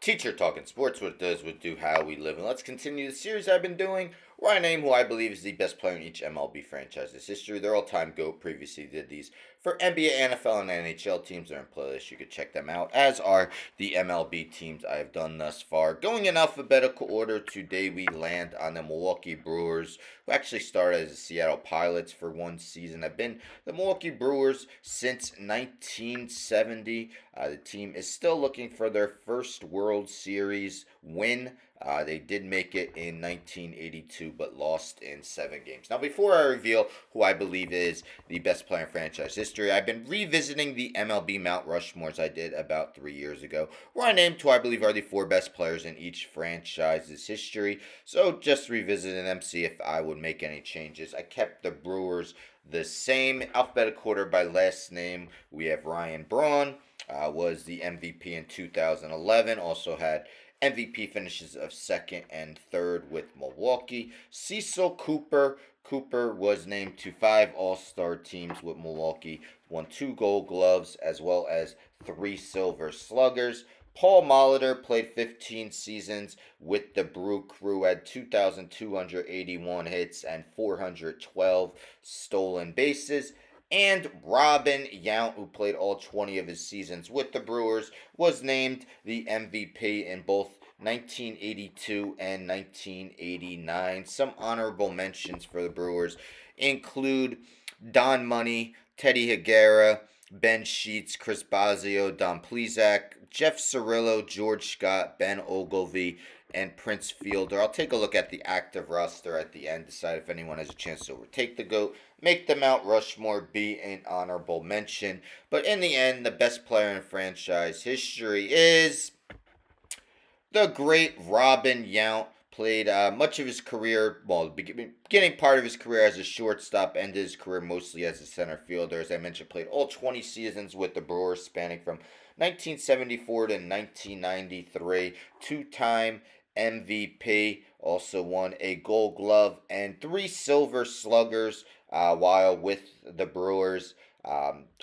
Teacher Talking Sports, what it does, what do, how we live. And let's continue the series I've been doing where I name who I believe is the best player in each MLB franchise's history. Their all-time GOAT. Previously did these for NBA, NFL, and NHL teams. They're in playlist. You could check them out, as are the MLB teams I have done thus far. Going in alphabetical order, today we land on the Milwaukee Brewers, who actually started as the Seattle Pilots for one season. I've been the Milwaukee Brewers since 1970. The team is still looking for their first World Series win. They did make it in 1982, but lost in 7 games. Now, before I reveal who I believe is the best player in franchise history, I've been revisiting the MLB Mount Rushmores I did about 3 years ago, where I named who I believe are the 4 best players in each franchise's history. So, just revisiting them, see if I would make any changes. I kept the Brewers the same, alphabetical order by last name. We have Ryan Braun. Was the MVP in 2011. Also had MVP finishes of second and third with Milwaukee. Cecil Cooper. Cooper was named to 5 All-Star teams with Milwaukee. Won 2 Gold Gloves as well as 3 Silver Sluggers. Paul Molitor played 15 seasons with the Brew Crew, had 2,281 hits and 412 stolen bases. And Robin Yount, who played all 20 of his seasons with the Brewers, was named the MVP in both 1982 and 1989. Some honorable mentions for the Brewers include Don Money, Teddy Higuera, Ben Sheets, Chris Bosio, Don Plesac, Jeff Cirillo, George Scott, Ben Ogilvy, and Prince Fielder. I'll take a look at the active roster at the end, decide if anyone has a chance to overtake the GOAT, make the Mount Rushmore be an honorable mention. But in the end, the best player in franchise history is the great Robin Yount. Played much of his career, well, the beginning part of his career as a shortstop, ended his career mostly as a center fielder. As I mentioned, played all 20 seasons with the Brewers, spanning from 1974 to 1993. Two-time MVP, also won a Gold Glove and 3 Silver Sluggers while with the Brewers.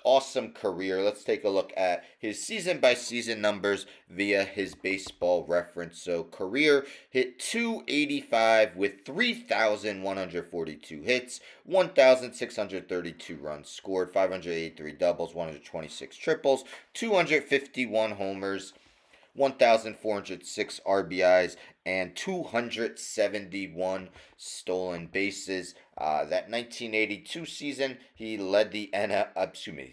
Awesome career. Let's take a look at his season by season numbers via his baseball reference. So, career hit 285 with 3,142 hits, 1,632 runs scored, 583 doubles, 126 triples, 251 homers, 1,406 RBIs, and 271 stolen bases. That 1982 season, he led the NL,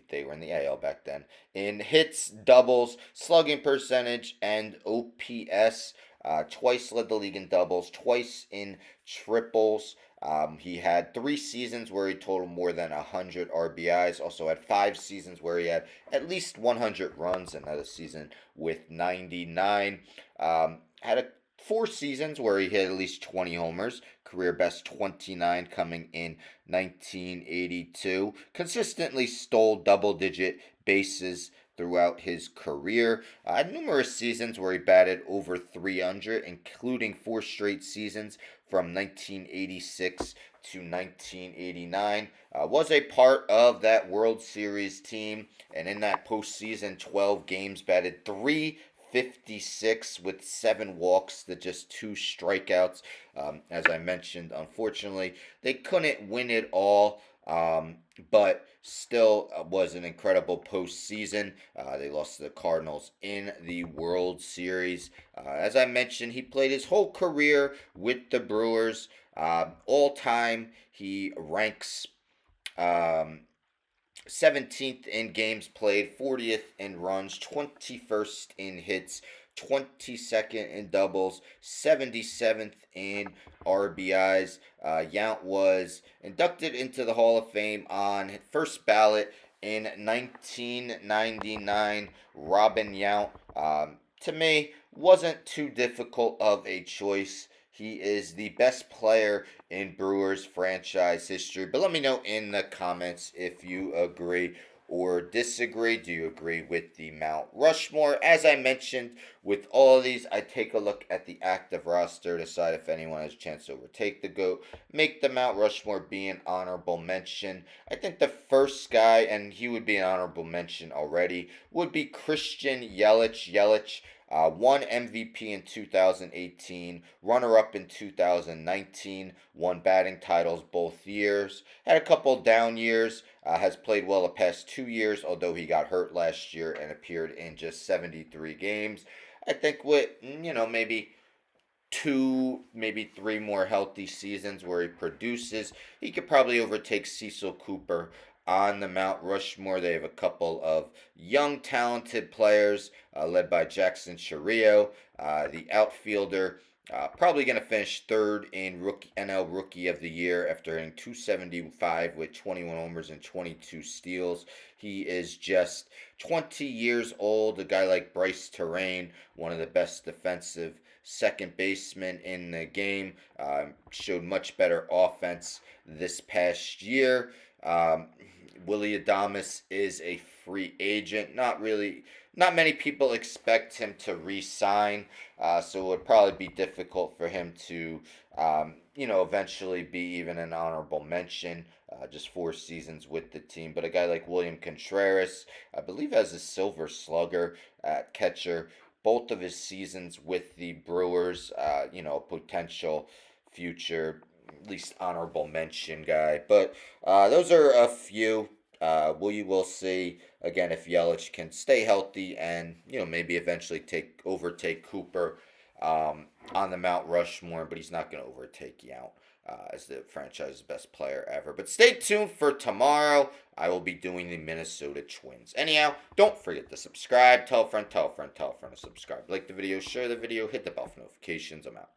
they were in the AL back then, in hits, doubles, slugging percentage, and OPS. Twice led the league in doubles, twice in triples. He had 3 seasons where he totaled more than 100 RBIs. Also had 5 seasons where he had at least 100 runs. Another season with 99. Had 4 seasons where he hit at least 20 homers. Career best 29 coming in 1982. Consistently stole double-digit bases throughout his career. Numerous seasons where he batted over 300, including 4 straight seasons from 1986 to 1989. Was a part of that World Series team, and in that postseason, 12 games, batted 356 with 7 walks to just 2 strikeouts. As I mentioned, unfortunately, they couldn't win it all. But still was an incredible postseason. They lost to the Cardinals in the World Series. As I mentioned, he played his whole career with the Brewers. All time, he ranks 17th in games played, 40th in runs, 21st in hits, 22nd in doubles, 77th in RBIs. Yount was inducted into the Hall of Fame on first ballot in 1999. Robin Yount, to me, wasn't too difficult of a choice. He is the best player in Brewers franchise history. But let me know in the comments if you agree or disagree. Do you agree with the Mount Rushmore? As I mentioned, with all of these, I take a look at the active roster, decide if anyone has a chance to overtake the GOAT, make the Mount Rushmore be an honorable mention. I think the first guy, and he would be an honorable mention already, would be Christian Yelich. Yelich Won MVP in 2018, runner-up in 2019, won batting titles both years. Had a couple down years. Has played well the past 2 years, although he got hurt last year and appeared in just 73 games. I think with maybe two, maybe three more healthy seasons where he produces, he could probably overtake Cecil Cooper on the Mount Rushmore. They have a couple of young, talented players led by Jackson Chourio, the outfielder. Probably going to finish third in NL Rookie of the Year after hitting 275 with 21 homers and 22 steals. He is just 20 years old. A guy like Bryce Terrain, one of the best defensive second baseman in the game, showed much better offense this past year. Willie Adames is a free agent. Not many people expect him to re-sign, so it would probably be difficult for him to, eventually be even an honorable mention. Just 4 seasons with the team. But a guy like William Contreras, I believe, has a Silver Slugger at catcher. Both of his seasons with the Brewers, potential future, at least honorable mention guy. But those are a few. We will see again if Yelich can stay healthy and maybe eventually overtake Cooper on the Mount Rushmore, but he's not going to overtake Yount as the franchise's best player ever. But stay tuned for tomorrow. I will be doing the Minnesota Twins. Anyhow, don't forget to subscribe. Tell a friend, tell a friend, tell a friend to subscribe. Like the video, share the video, hit the bell for notifications. I'm out.